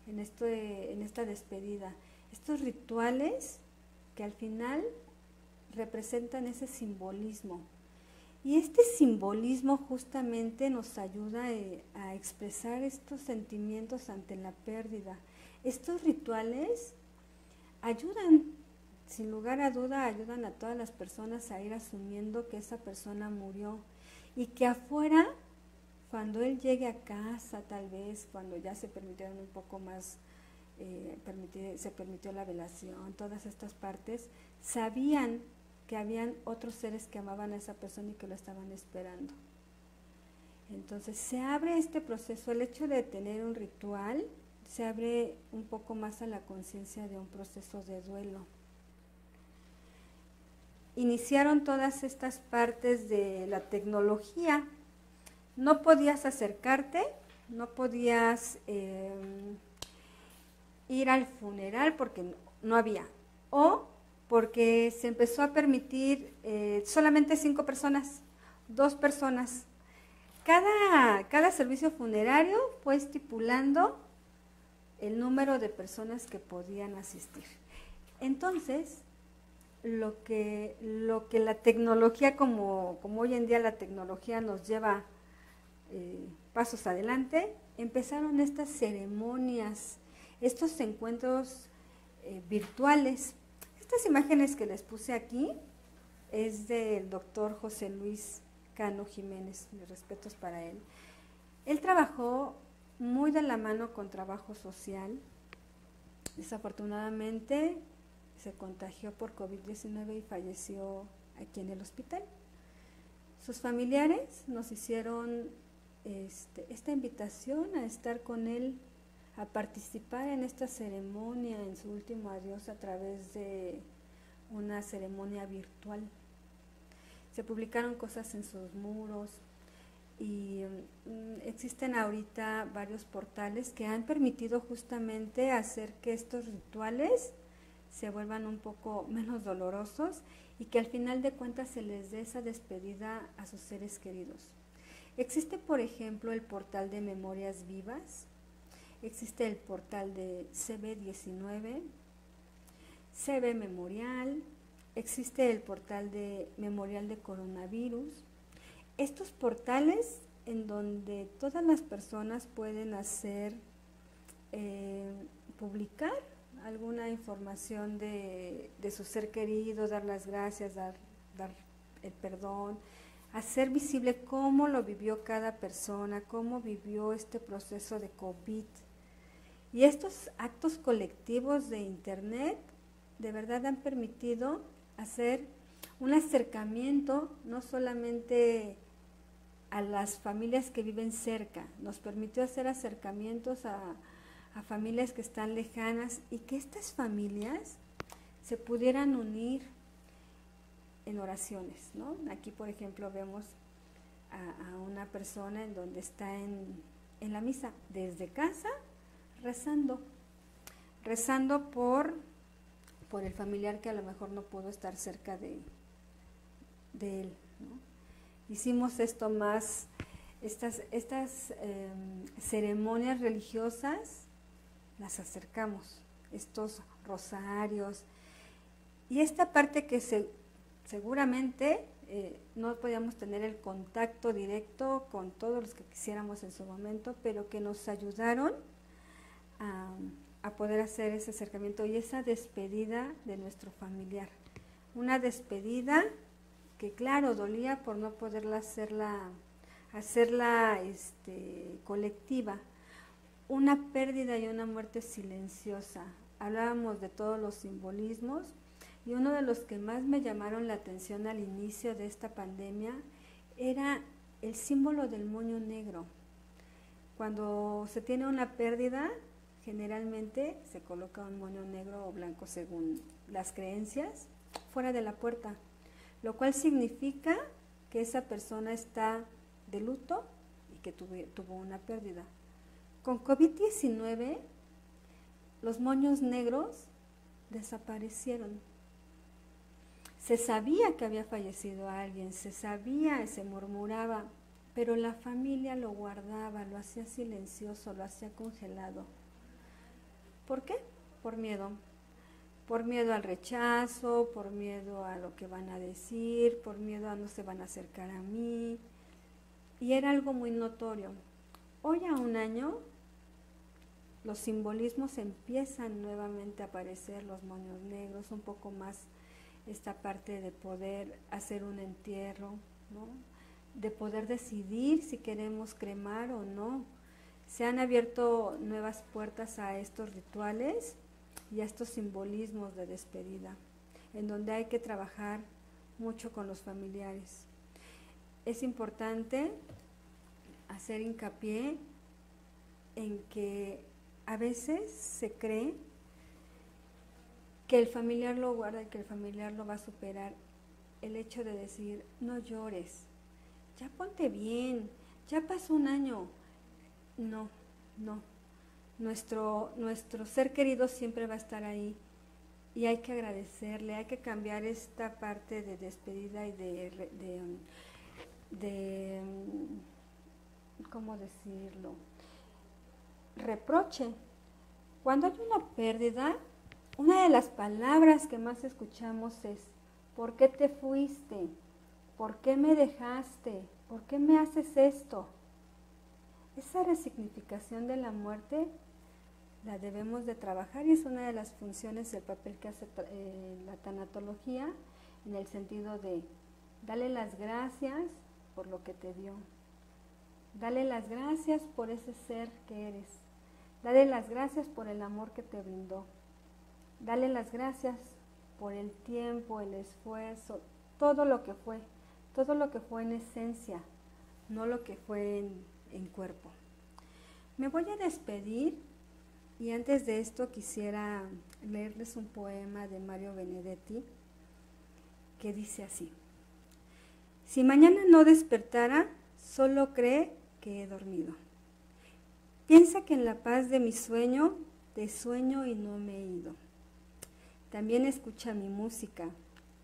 en esta despedida. Estos rituales que al final representan ese simbolismo. Y este simbolismo justamente nos ayuda a expresar estos sentimientos ante la pérdida. Estos rituales ayudan, sin lugar a duda, ayudan a todas las personas a ir asumiendo que esa persona murió y que afuera, cuando él llegue a casa, tal vez, cuando ya se permitieron un poco más, se permitió la velación, todas estas partes, sabían que habían otros seres que amaban a esa persona y que lo estaban esperando. Entonces se abre este proceso, el hecho de tener un ritual, se abre un poco más a la conciencia de un proceso de duelo. Iniciaron todas estas partes de la tecnología. No podías acercarte, no podías ir al funeral porque no había, o porque se empezó a permitir solamente 5 personas, 2 personas. Cada servicio funerario fue estipulando el número de personas que podían asistir. Entonces, lo que la tecnología, como hoy en día la tecnología nos lleva pasos adelante, empezaron estas ceremonias, estos encuentros virtuales. Estas imágenes que les puse aquí es del doctor José Luis Cano Jiménez, mis respetos para él. Él trabajó muy de la mano con trabajo social. Desafortunadamente se contagió por COVID-19 y falleció aquí en el hospital. Sus familiares nos hicieron esta invitación a estar con él, a participar en esta ceremonia, en su último adiós, a través de una ceremonia virtual. Se publicaron cosas en sus muros y existen ahorita varios portales que han permitido justamente hacer que estos rituales se vuelvan un poco menos dolorosos y que al final de cuentas se les dé esa despedida a sus seres queridos. Existe, por ejemplo, el portal de Memorias Vivas. Existe el portal de CB19, CB Memorial, existe el portal de Memorial de Coronavirus. Estos portales en donde todas las personas pueden hacer, publicar alguna información de su ser querido, dar las gracias, dar el perdón, hacer visible cómo lo vivió cada persona, cómo vivió este proceso de COVID. Y estos actos colectivos de Internet de verdad han permitido hacer un acercamiento no solamente a las familias que viven cerca, nos permitió hacer acercamientos a familias que están lejanas y que estas familias se pudieran unir en oraciones, ¿no? Aquí, por ejemplo, vemos a una persona en donde está en la misa, desde casa, rezando por el familiar que a lo mejor no pudo estar cerca de él, ¿no? Hicimos esto más, estas ceremonias religiosas, las acercamos, estos rosarios, y esta parte que seguramente no podíamos tener el contacto directo con todos los que quisiéramos en su momento, pero que nos ayudaron a poder hacer ese acercamiento y esa despedida de nuestro familiar. Una despedida que, claro, dolía por no poderla hacerla colectiva. Una pérdida y una muerte silenciosa. Hablábamos de todos los simbolismos y uno de los que más me llamaron la atención al inicio de esta pandemia era el símbolo del moño negro. Cuando se tiene una pérdida, generalmente se coloca un moño negro o blanco según las creencias fuera de la puerta, lo cual significa que esa persona está de luto y que tuvo una pérdida. Con COVID-19, los moños negros desaparecieron. Se sabía que había fallecido alguien, se murmuraba, pero la familia lo guardaba, lo hacía silencioso, lo hacía congelado. ¿Por qué? Por miedo. Por miedo al rechazo, por miedo a lo que van a decir, por miedo a no se van a acercar a mí. Y era algo muy notorio. Hoy a un año, los simbolismos empiezan nuevamente a aparecer, los moños negros, un poco más esta parte de poder hacer un entierro, ¿no? De poder decidir si queremos cremar o no. Se han abierto nuevas puertas a estos rituales y a estos simbolismos de despedida, en donde hay que trabajar mucho con los familiares. Es importante hacer hincapié en que a veces se cree que el familiar lo guarda y que el familiar lo va a superar. El hecho de decir, no llores, ya ponte bien, ya pasó un año. No. Nuestro ser querido siempre va a estar ahí y hay que agradecerle, hay que cambiar esta parte de despedida y de ¿cómo decirlo? Reproche. Cuando hay una pérdida, una de las palabras que más escuchamos es, ¿por qué te fuiste? ¿Por qué me dejaste? ¿Por qué me haces esto? Esa resignificación de la muerte la debemos de trabajar y es una de las funciones del papel que hace la tanatología, en el sentido de dale las gracias por lo que te dio, dale las gracias por ese ser que eres, dale las gracias por el amor que te brindó, dale las gracias por el tiempo, el esfuerzo, todo lo que fue en esencia, no lo que fue en cuerpo. Me voy a despedir y antes de esto quisiera leerles un poema de Mario Benedetti que dice así: si mañana no despertara, solo cree que he dormido. Piensa que en la paz de mi sueño, de sueño y no me he ido. También escucha mi música,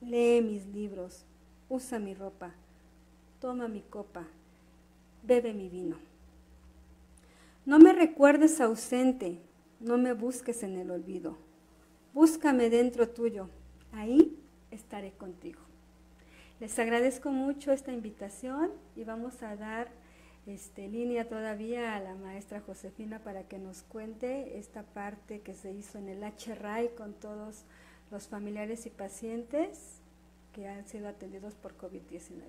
lee mis libros, usa mi ropa, toma mi copa, bebe mi vino. No me recuerdes ausente, no me busques en el olvido. Búscame dentro tuyo, ahí estaré contigo. Les agradezco mucho esta invitación y vamos a dar línea todavía a la maestra Josefina para que nos cuente esta parte que se hizo en el HRAI con todos los familiares y pacientes que han sido atendidos por COVID-19.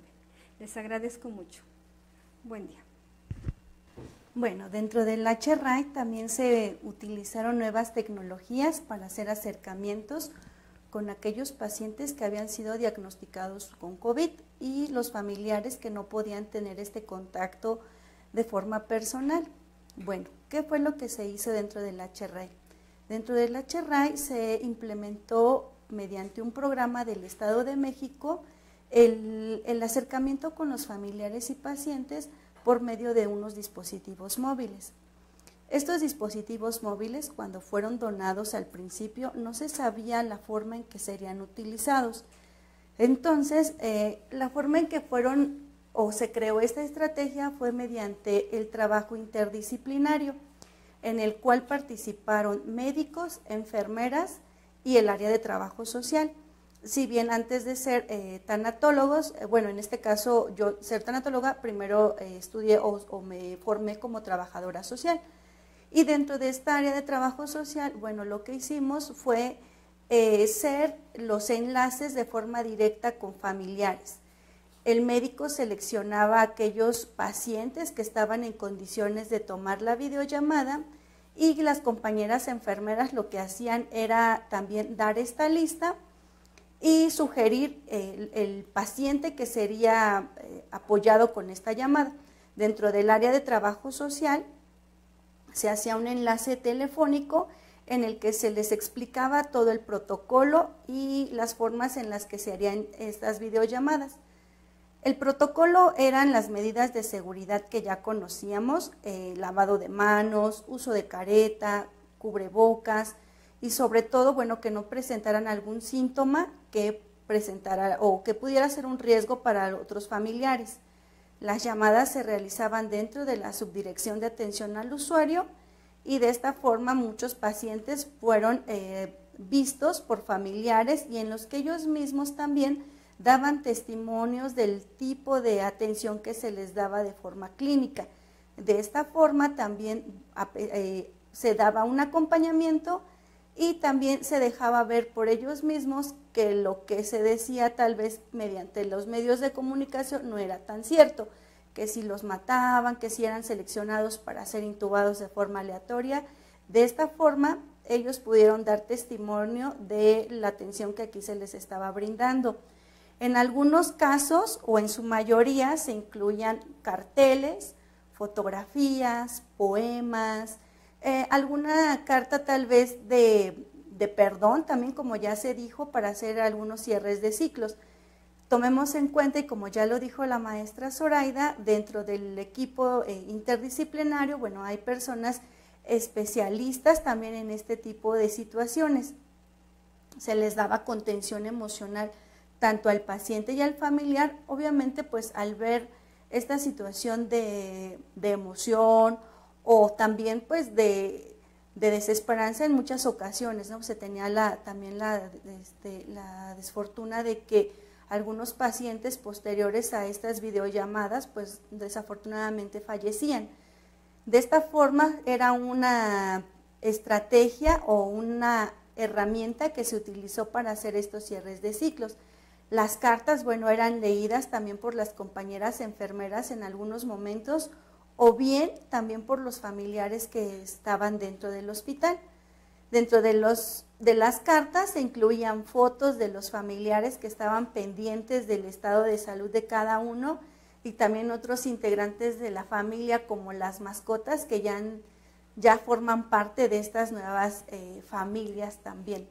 Les agradezco mucho. Buen día. Bueno, dentro del HRAI también se utilizaron nuevas tecnologías para hacer acercamientos con aquellos pacientes que habían sido diagnosticados con COVID y los familiares que no podían tener este contacto de forma personal. Bueno, ¿qué fue lo que se hizo dentro del HRAI? Dentro del HRAI se implementó mediante un programa del Estado de México el acercamiento con los familiares y pacientes por medio de unos dispositivos móviles. Estos dispositivos móviles, cuando fueron donados al principio, no se sabía la forma en que serían utilizados. Entonces, la forma en que fueron o se creó esta estrategia fue mediante el trabajo interdisciplinario, en el cual participaron médicos, enfermeras y el área de trabajo social. Si bien antes de ser tanatólogos, bueno, en este caso yo ser tanatóloga, primero estudié o me formé como trabajadora social. Y dentro de esta área de trabajo social, bueno, lo que hicimos fue ser los enlaces de forma directa con familiares. El médico seleccionaba a aquellos pacientes que estaban en condiciones de tomar la videollamada y las compañeras enfermeras lo que hacían era también dar esta lista y sugerir el paciente que sería apoyado con esta llamada. Dentro del área de trabajo social se hacía un enlace telefónico en el que se les explicaba todo el protocolo y las formas en las que se harían estas videollamadas. El protocolo eran las medidas de seguridad que ya conocíamos, lavado de manos, uso de careta, cubrebocas y sobre todo, bueno, que no presentaran algún síntoma que presentara o que pudiera ser un riesgo para otros familiares. Las llamadas se realizaban dentro de la subdirección de atención al usuario y de esta forma muchos pacientes fueron vistos por familiares y en los que ellos mismos también daban testimonios del tipo de atención que se les daba de forma clínica. De esta forma también se daba un acompañamiento y también se dejaba ver por ellos mismos que lo que se decía tal vez mediante los medios de comunicación no era tan cierto, que si los mataban, que si eran seleccionados para ser intubados de forma aleatoria. De esta forma ellos pudieron dar testimonio de la atención que aquí se les estaba brindando. En algunos casos o en su mayoría se incluían carteles, fotografías, poemas, alguna carta tal vez de perdón, también como ya se dijo, para hacer algunos cierres de ciclos. Tomemos en cuenta, y como ya lo dijo la maestra Zoraida, dentro del equipo interdisciplinario, bueno, hay personas especialistas también en este tipo de situaciones. Se les daba contención emocional tanto al paciente y al familiar, obviamente pues al ver esta situación de emoción o también pues de desesperanza en muchas ocasiones, ¿no? Se tenía también la desfortuna de que algunos pacientes posteriores a estas videollamadas pues desafortunadamente fallecían. De esta forma era una estrategia o una herramienta que se utilizó para hacer estos cierres de ciclos. Las cartas, bueno, eran leídas también por las compañeras enfermeras en algunos momentos o bien también por los familiares que estaban dentro del hospital. Dentro de las cartas se incluían fotos de los familiares que estaban pendientes del estado de salud de cada uno y también otros integrantes de la familia como las mascotas que ya forman parte de estas nuevas familias también.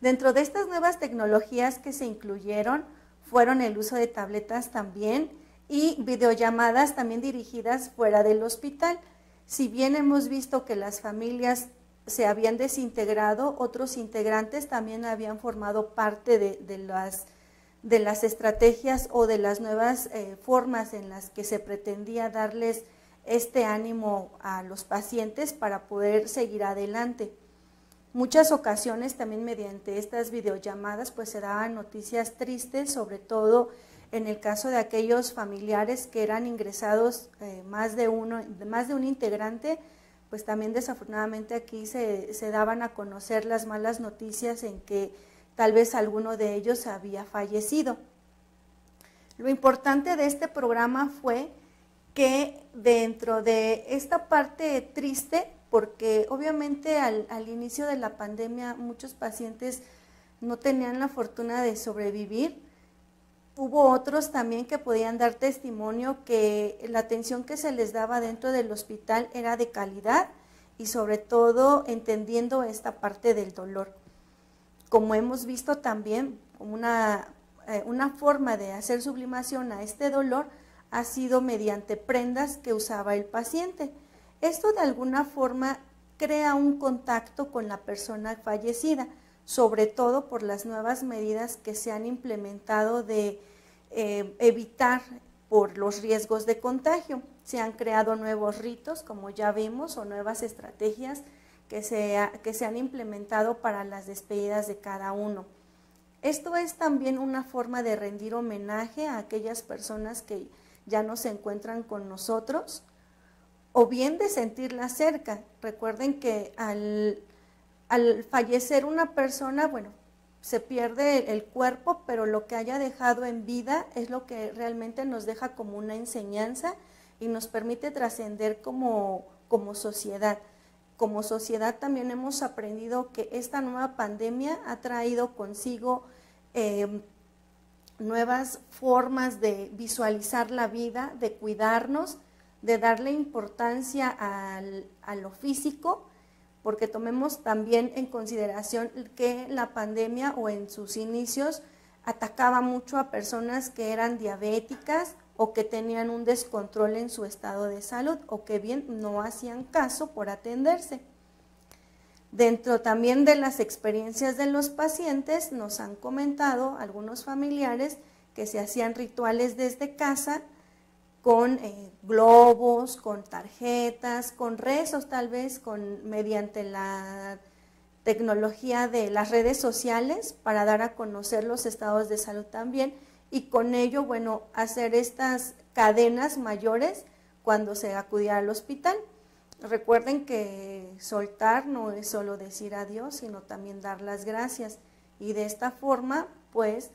Dentro de estas nuevas tecnologías que se incluyeron fueron el uso de tabletas también y videollamadas también dirigidas fuera del hospital. Si bien hemos visto que las familias se habían desintegrado, otros integrantes también habían formado parte de las estrategias o de las nuevas formas en las que se pretendía darles este ánimo a los pacientes para poder seguir adelante. Muchas ocasiones también mediante estas videollamadas pues se daban noticias tristes, sobre todo en el caso de aquellos familiares que eran ingresados más de un integrante, pues también desafortunadamente aquí se daban a conocer las malas noticias en que tal vez alguno de ellos había fallecido. Lo importante de este programa fue que dentro de esta parte triste, porque obviamente al inicio de la pandemia muchos pacientes no tenían la fortuna de sobrevivir, hubo otros también que podían dar testimonio que la atención que se les daba dentro del hospital era de calidad y sobre todo entendiendo esta parte del dolor. Como hemos visto también, una forma de hacer sublimación a este dolor ha sido mediante prendas que usaba el paciente. Esto de alguna forma crea un contacto con la persona fallecida, sobre todo por las nuevas medidas que se han implementado de evitar por los riesgos de contagio. Se han creado nuevos ritos, como ya vimos, o nuevas estrategias que se han implementado para las despedidas de cada uno. Esto es también una forma de rendir homenaje a aquellas personas que ya no se encuentran con nosotros, o bien de sentirla cerca. Recuerden que al fallecer una persona, bueno, se pierde el cuerpo, pero lo que haya dejado en vida es lo que realmente nos deja como una enseñanza y nos permite trascender como sociedad. Como sociedad también hemos aprendido que esta nueva pandemia ha traído consigo nuevas formas de visualizar la vida, de cuidarnos, de darle importancia a lo físico, porque tomemos también en consideración que la pandemia o en sus inicios atacaba mucho a personas que eran diabéticas o que tenían un descontrol en su estado de salud o que bien no hacían caso por atenderse. Dentro también de las experiencias de los pacientes nos han comentado algunos familiares que se hacían rituales desde casa con globos, con tarjetas, con rezos tal vez, mediante la tecnología de las redes sociales para dar a conocer los estados de salud también y con ello, bueno, hacer estas cadenas mayores cuando se acudía al hospital. Recuerden que soltar no es solo decir adiós, sino también dar las gracias y de esta forma, pues,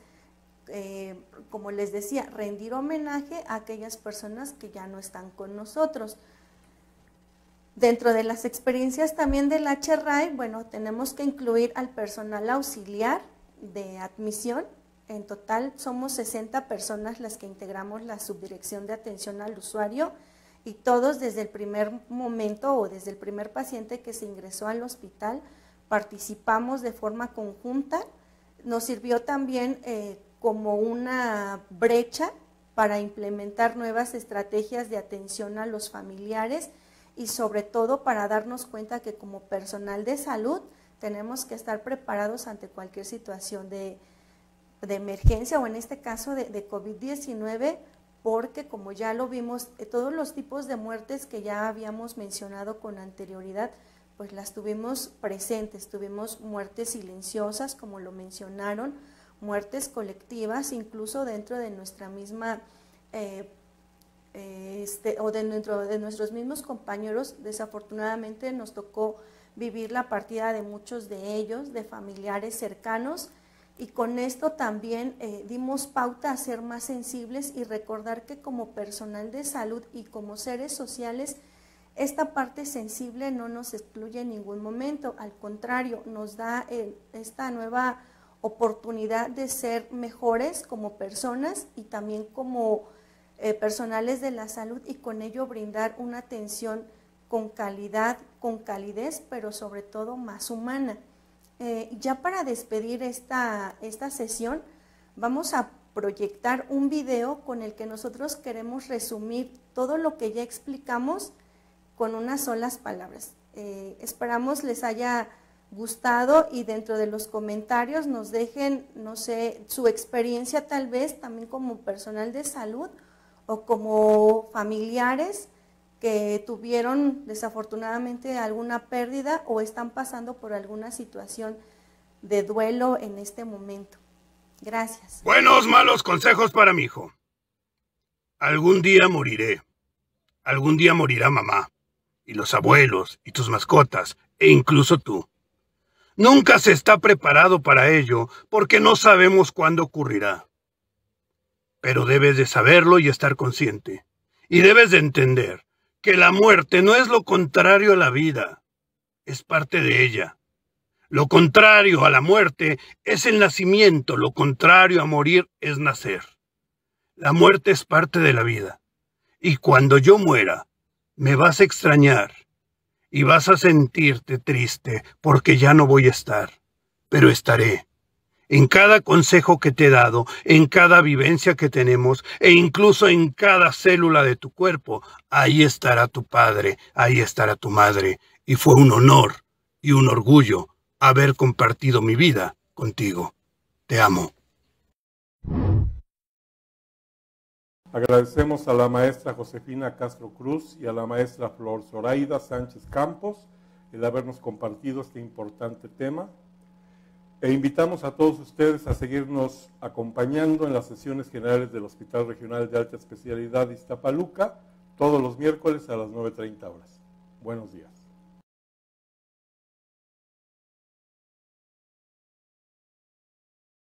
como les decía, rendir homenaje a aquellas personas que ya no están con nosotros. Dentro de las experiencias también del HRAI, bueno, tenemos que incluir al personal auxiliar de admisión. En total somos 60 personas las que integramos la subdirección de atención al usuario y todos desde el primer momento o desde el primer paciente que se ingresó al hospital participamos de forma conjunta. Nos sirvió también como una brecha para implementar nuevas estrategias de atención a los familiares y sobre todo para darnos cuenta que como personal de salud tenemos que estar preparados ante cualquier situación de emergencia o en este caso de COVID-19, porque como ya lo vimos, todos los tipos de muertes que ya habíamos mencionado con anterioridad, pues las tuvimos presentes, tuvimos muertes silenciosas, como lo mencionaron, muertes colectivas, incluso dentro de nuestra misma o dentro de nuestros mismos compañeros. Desafortunadamente nos tocó vivir la partida de muchos de ellos, de familiares cercanos, y con esto también dimos pauta a ser más sensibles y recordar que como personal de salud y como seres sociales, esta parte sensible no nos excluye en ningún momento, al contrario, nos da esta nueva oportunidad de ser mejores como personas y también como personales de la salud y con ello brindar una atención con calidad, con calidez, pero sobre todo más humana. Ya para despedir esta sesión, vamos a proyectar un video con el que nosotros queremos resumir todo lo que ya explicamos con unas solas palabras. Esperamos les haya gustado y dentro de los comentarios nos dejen, no sé, su experiencia tal vez también como personal de salud o como familiares que tuvieron desafortunadamente alguna pérdida o están pasando por alguna situación de duelo en este momento. Gracias. Buenos, malos consejos para mi hijo. Algún día moriré. Algún día morirá mamá, y los abuelos, y tus mascotas, e incluso tú. Nunca se está preparado para ello, porque no sabemos cuándo ocurrirá. Pero debes de saberlo y estar consciente. Y debes de entender que la muerte no es lo contrario a la vida, es parte de ella. Lo contrario a la muerte es el nacimiento, lo contrario a morir es nacer. La muerte es parte de la vida, y cuando yo muera, me vas a extrañar, y vas a sentirte triste porque ya no voy a estar, pero estaré. En cada consejo que te he dado, en cada vivencia que tenemos, e incluso en cada célula de tu cuerpo, ahí estará tu padre, ahí estará tu madre, y fue un honor y un orgullo haber compartido mi vida contigo. Te amo. Agradecemos a la maestra Josefina Castro Cruz y a la maestra Flor Zoraida Sánchez Campos el habernos compartido este importante tema. E invitamos a todos ustedes a seguirnos acompañando en las sesiones generales del Hospital Regional de Alta Especialidad de Iztapaluca todos los miércoles a las 9:30 horas. Buenos días.